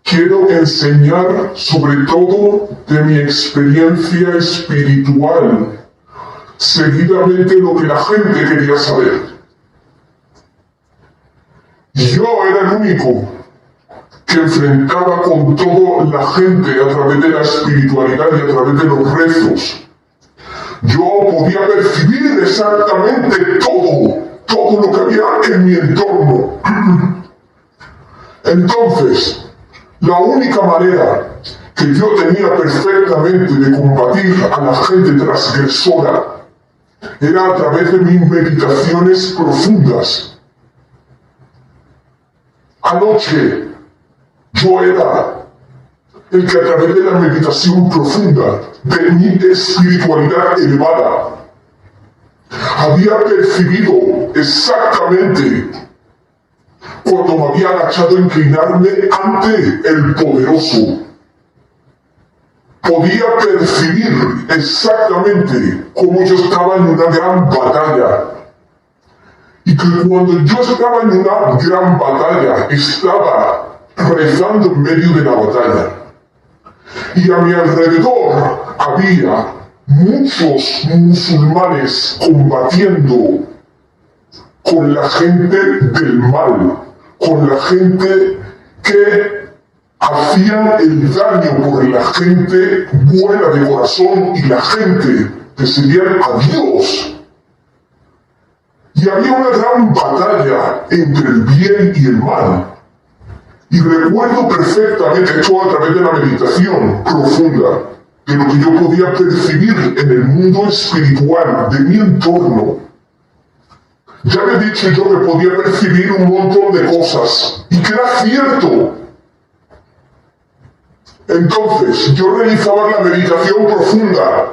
quiero enseñar sobre todo de mi experiencia espiritual, seguidamente lo que la gente quería saber. Yo era el único que enfrentaba con toda la gente a través de la espiritualidad y a través de los rezos. Yo podía percibir exactamente todo lo que había en mi entorno. Entonces, la única manera que yo tenía perfectamente de combatir a la gente transgresora era a través de mis meditaciones profundas. Anoche, yo era el que a través de la meditación profunda de mi espiritualidad elevada había percibido exactamente cuando me había agachado a inclinarme ante el poderoso. Podía percibir exactamente cómo yo estaba en una gran batalla. Y que cuando yo estaba en una gran batalla, estaba rezando en medio de la batalla. Y a mi alrededor había muchos musulmanes combatiendo con la gente del mal, con la gente que hacían el daño por la gente buena de corazón y la gente que seguían a Dios. Y había una gran batalla entre el bien y el mal. Y recuerdo perfectamente esto a través de la meditación profunda, de lo que yo podía percibir en el mundo espiritual de mi entorno. Ya me he dicho yo que podía percibir un montón de cosas, y que era cierto. Entonces, yo realizaba la meditación profunda,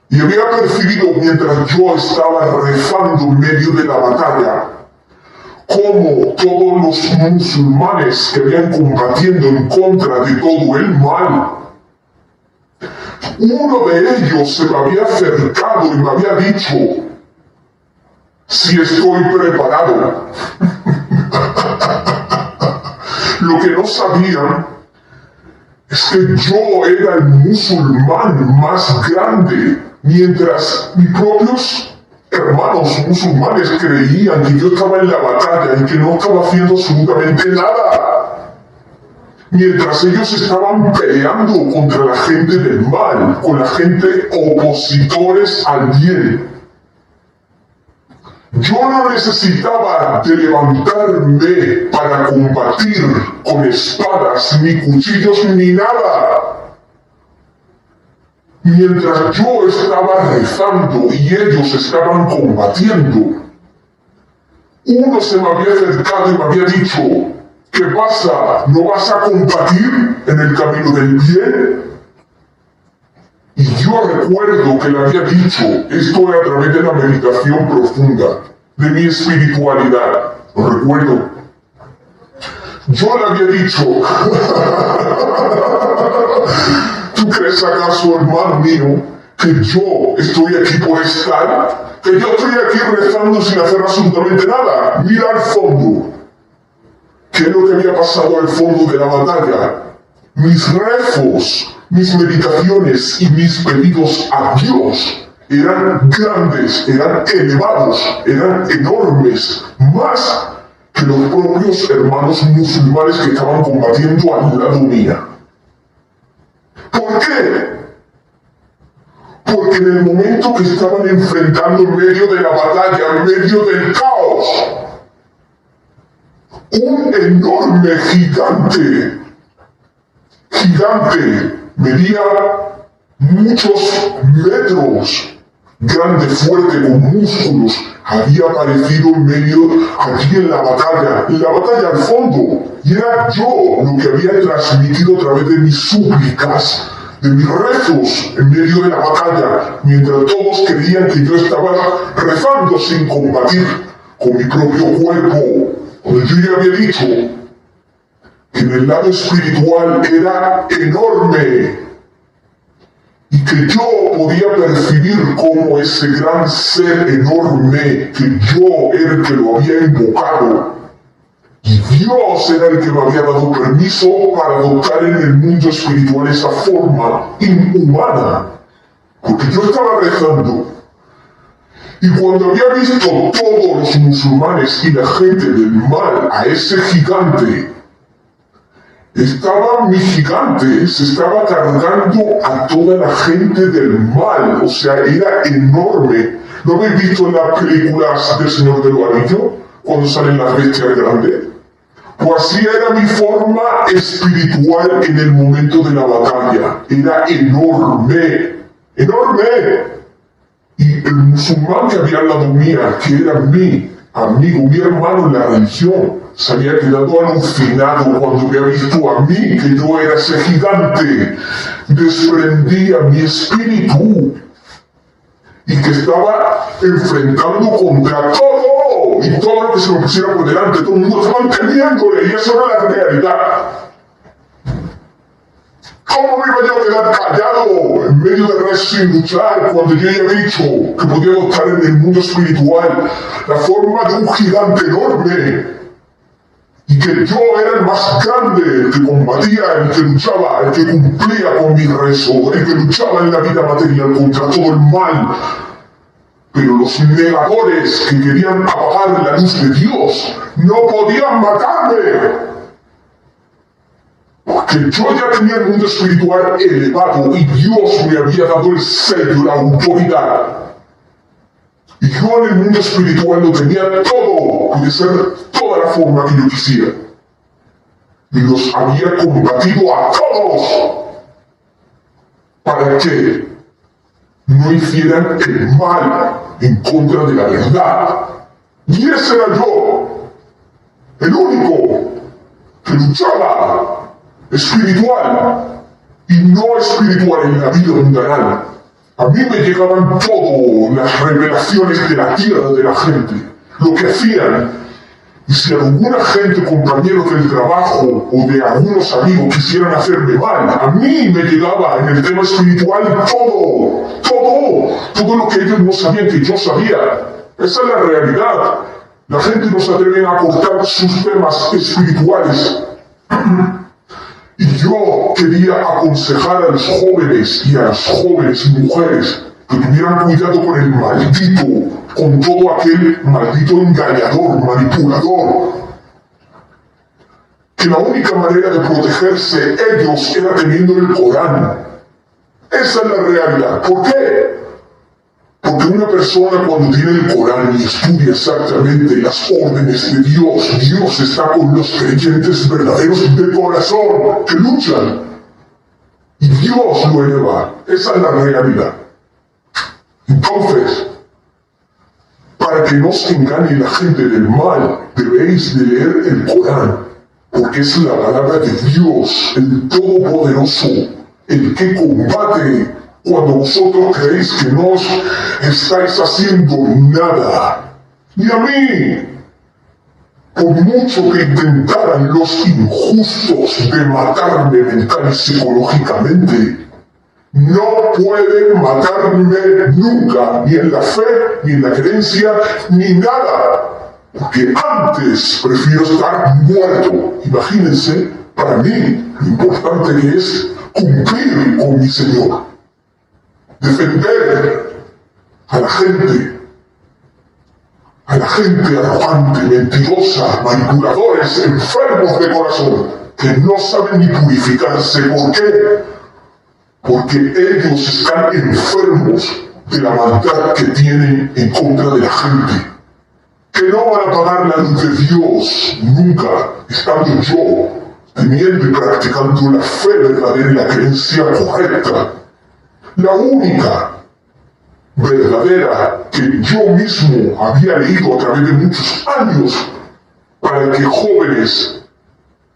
y había percibido mientras yo estaba rezando en medio de la batalla, cómo todos los musulmanes que habían combatiendo en contra de todo el mal, uno de ellos se me había acercado y me había dicho si estoy preparado. Lo que no sabían es que yo era el musulmán más grande, mientras mis propios hermanos musulmanes creían que yo estaba en la batalla y que no estaba haciendo absolutamente nada. Mientras ellos estaban peleando contra la gente del mal, con la gente opositores al bien. Yo no necesitaba de levantarme para combatir con espadas, ni cuchillos, ni nada. Mientras yo estaba rezando y ellos estaban combatiendo, uno se me había acercado y me había dicho, ¿qué pasa? ¿No vas a combatir en el camino del bien? Y yo recuerdo que le había dicho, esto a través de la meditación profunda, de mi espiritualidad, lo recuerdo. Yo le había dicho, ¿tú crees acaso, hermano mío, que yo estoy aquí por estar? Que yo estoy aquí rezando sin hacer absolutamente nada. Mira al fondo. ¿Qué es lo que había pasado al fondo de la batalla? Mis rezos, mis meditaciones y mis pedidos a Dios eran grandes, eran elevados, eran enormes, más que los propios hermanos musulmanes que estaban combatiendo al lado mía. ¿Por qué? Porque en el momento que estaban enfrentando en medio de la batalla, en medio del caos, un enorme gigante, medía muchos metros, grande, fuerte, con músculos, había aparecido en medio, allí en la batalla al fondo, y era yo lo que había transmitido a través de mis súplicas, de mis rezos en medio de la batalla, mientras todos creían que yo estaba rezando sin combatir con mi propio cuerpo, cuando yo ya había dicho que en el lado espiritual era enorme y que yo podía percibir como ese gran ser enorme, que yo era el que lo había invocado, Y Dios era el que me había dado permiso para adoptar en el mundo espiritual esa forma inhumana. Porque yo estaba rezando. Y cuando había visto todos los musulmanes y la gente del mal a ese gigante, mi gigante se estaba cargando a toda la gente del mal. O sea, era enorme. ¿No habéis visto en las películas del Señor de los Anillos? Cuando salen las bestias grandes. Pues así era mi forma espiritual en el momento de la batalla. Era enorme. ¡Enorme! Y el musulmán que había al lado mía, que era mi amigo, mi hermano en la religión, se había quedado alucinado cuando había visto a mí, que yo era ese gigante. Desprendía mi espíritu y que estaba enfrentando contra todo y todo lo que se me pusiera por delante. Todo el mundo estaba temiéndole y eso era la realidad. ¿Cómo me iba yo a quedar callado en medio de rezo sin luchar cuando yo ya he dicho que podía adoptar en el mundo espiritual la forma de un gigante enorme? Y que yo era el más grande, el que combatía, el que luchaba, el que cumplía con mi rezo, el que luchaba en la vida material contra todo el mal. Pero los negadores que querían apagar la luz de Dios no podían matarme. Porque yo ya tenía el mundo espiritual elevado y Dios me había dado el sello, la autoridad. Y yo en el mundo espiritual lo tenía todo, pude ser toda la forma que yo quisiera. Y los había combatido a todos para que no hicieran el mal en contra de la verdad. Y ese era yo, el único que luchaba espiritual y no espiritual en la vida mundanal. A mí me llegaban todas las revelaciones de la tierra de la gente, lo que hacían. Y si alguna gente, compañeros del trabajo o de algunos amigos quisieran hacerme mal, a mí me llegaba en el tema espiritual todo lo que ellos no sabían que yo sabía. Esa es la realidad. La gente no se atreve a cortar sus temas espirituales. Y yo quería aconsejar a los jóvenes y a las jóvenes mujeres que tuvieran cuidado con el maldito, con todo aquel maldito engañador, manipulador. Que la única manera de protegerse ellos era teniendo el Corán. Esa es la realidad. ¿Por qué? Porque una persona cuando tiene el Corán y estudia exactamente las órdenes de Dios, Dios está con los creyentes verdaderos de corazón que luchan. Y Dios lo eleva. Esa es la realidad. Entonces, para que no se engañe la gente del mal, debéis de leer el Corán, porque es la palabra de Dios, el Todopoderoso, el que combate cuando vosotros creéis que no estáis haciendo nada. Y a mí, por mucho que intentaran los injustos de matarme mental y psicológicamente, no pueden matarme nunca, ni en la fe, ni en la creencia, ni nada. Porque antes prefiero estar muerto. Imagínense, para mí, lo importante que es cumplir con mi Señor. Defender a la gente arrogante, mentirosa, manipuladores, enfermos de corazón, que no saben ni purificarse. ¿Por qué? Porque ellos están enfermos de la maldad que tienen en contra de la gente. Que no van a pagar la luz de Dios nunca, estando yo teniendo y practicando la fe verdadera y la creencia correcta. La única verdadera que yo mismo había leído a través de muchos años para que jóvenes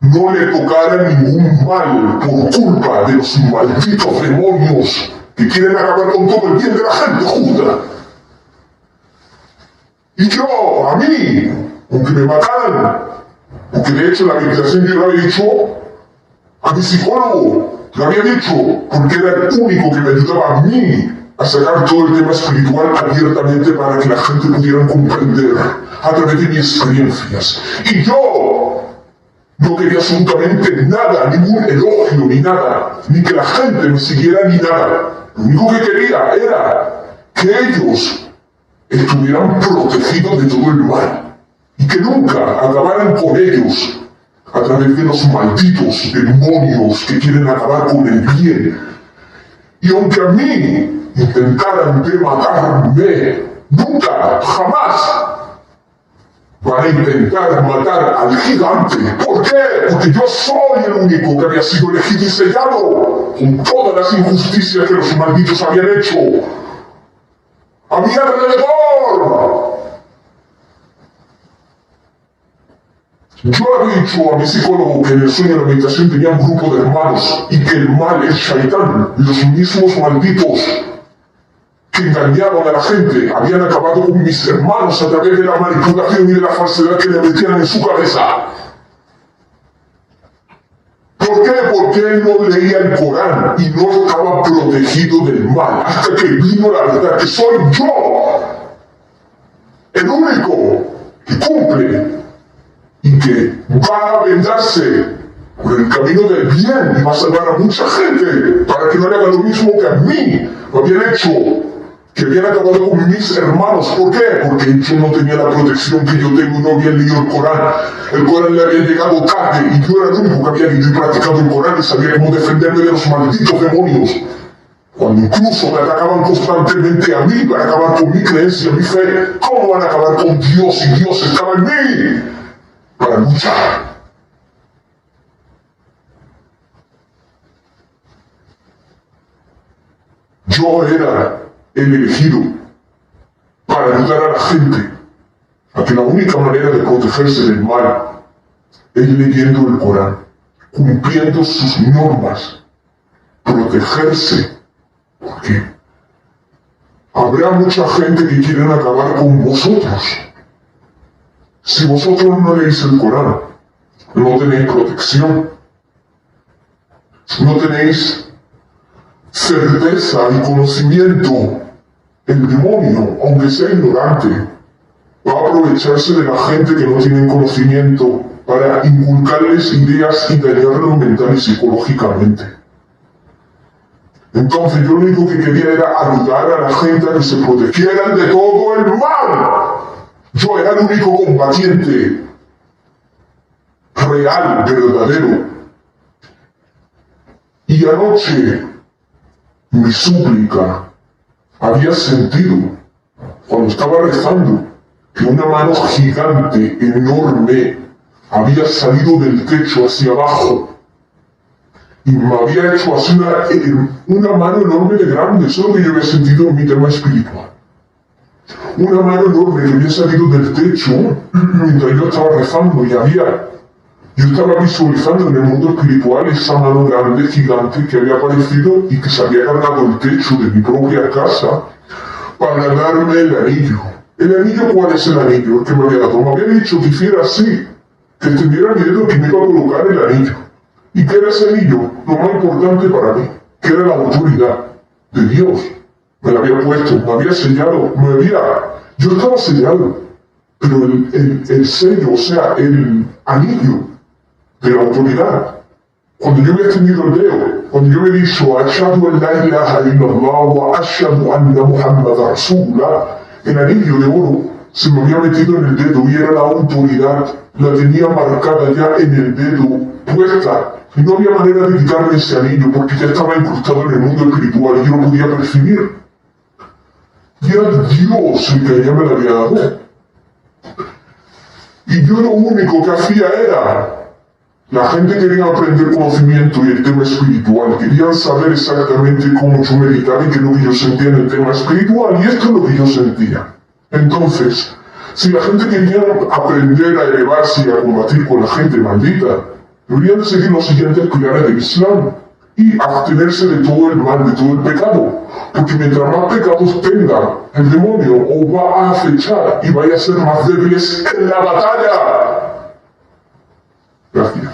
no le tocaran ningún mal por culpa de los malditos demonios que quieren acabar con todo el bien de la gente justa. Y yo, a mí, aunque me mataran, porque de hecho la meditación yo lo había dicho a mi psicólogo, lo había dicho porque era el único que me ayudaba a mí a sacar todo el tema espiritual abiertamente para que la gente pudiera comprender a través de mis experiencias. Y yo no quería absolutamente nada, ningún elogio ni nada, ni que la gente me siguiera ni nada. Lo único que quería era que ellos estuvieran protegidos de todo el mal y que nunca acabaran con ellos a través de los malditos demonios que quieren acabar con el bien. Y aunque a mí intentaran de matarme, nunca, jamás van a intentar matar al gigante. ¿Por qué? Porque yo soy el único que había sido elegido y sellado con todas las injusticias que los malditos habían hecho a mi alrededor. Yo había dicho a mi psicólogo que en el sueño de la meditación tenía un grupo de hermanos y que el mal es Shaitán, los mismos malditos que engañaban a la gente, habían acabado con mis hermanos a través de la manipulación y de la falsedad que le metían en su cabeza. ¿Por qué? Porque él no leía el Corán y no estaba protegido del mal, hasta que vino la verdad, que soy yo, el único que cumple y que va a vendarse por el camino del bien y va a salvar a mucha gente para que no le haga lo mismo que a mí lo habían hecho, que habían acabado con mis hermanos. ¿Por qué? Porque yo no tenía la protección que yo tengo y no había leído el Corán. El Corán le había llegado tarde y yo era el único que había leído y practicado el Corán y sabía cómo defenderme de los malditos demonios. Cuando incluso me atacaban constantemente a mí para acabar con mi creencia, mi fe, ¿cómo van a acabar con Dios si Dios estaba en mí para luchar? Yo era el elegido para ayudar a la gente a que la única manera de protegerse del mal es leyendo el Corán, cumpliendo sus normas, protegerse, porque habrá mucha gente que quieren acabar con vosotros. Si vosotros no leéis el Corán, no tenéis protección, no tenéis certeza y conocimiento. El demonio, aunque sea ignorante, va a aprovecharse de la gente que no tiene conocimiento para inculcarles ideas y dañarlos mental y psicológicamente. Entonces yo lo único que quería era ayudar a la gente a que se protegieran de todo el mal. Yo era el único combatiente real, verdadero. Y anoche mi súplica había sentido, cuando estaba rezando, que una mano gigante, enorme, había salido del techo hacia abajo y me había hecho así una mano enorme de grande. Eso es lo que yo había sentido en mi tema espiritual. Una mano enorme que había salido del techo mientras yo estaba rezando y yo estaba visualizando en el mundo espiritual esa mano grande, gigante, que había aparecido y que se había cargado el techo de mi propia casa para darme el anillo. ¿El anillo cuál es el anillo? El que me había dado. Me había dicho que hiciera así, que extendiera mi dedo que me iba a colocar el anillo. ¿Y qué era ese anillo? Lo más importante para mí, que era la autoridad de Dios. Me la había puesto, me había sellado, yo estaba sellado, pero el sello, o sea, el anillo de la autoridad, cuando yo me he extendido el dedo, cuando yo me he dicho Ashhadu an la ilaha illallah wa ashhadu anna Muhammadan Rasulullah, el anillo de oro se me había metido en el dedo y era la autoridad, la tenía marcada ya en el dedo, puesta, y no había manera de quitarme ese anillo porque ya estaba incrustado en el mundo espiritual y yo lo podía percibir. Y era Dios el que ya me lo había dado. Y yo lo único que hacía era, la gente quería aprender conocimiento y el tema espiritual, querían saber exactamente cómo yo meditaba y qué es lo que yo sentía en el tema espiritual, y esto es lo que yo sentía. Entonces, si la gente quería aprender a elevarse y a combatir con la gente maldita, deberían de seguir los siguientes pilares del Islam y abstenerse de todo el mal, de todo el pecado, porque mientras más pecados tenga, el demonio os va a acechar y vaya a ser más débiles en la batalla. Gracias.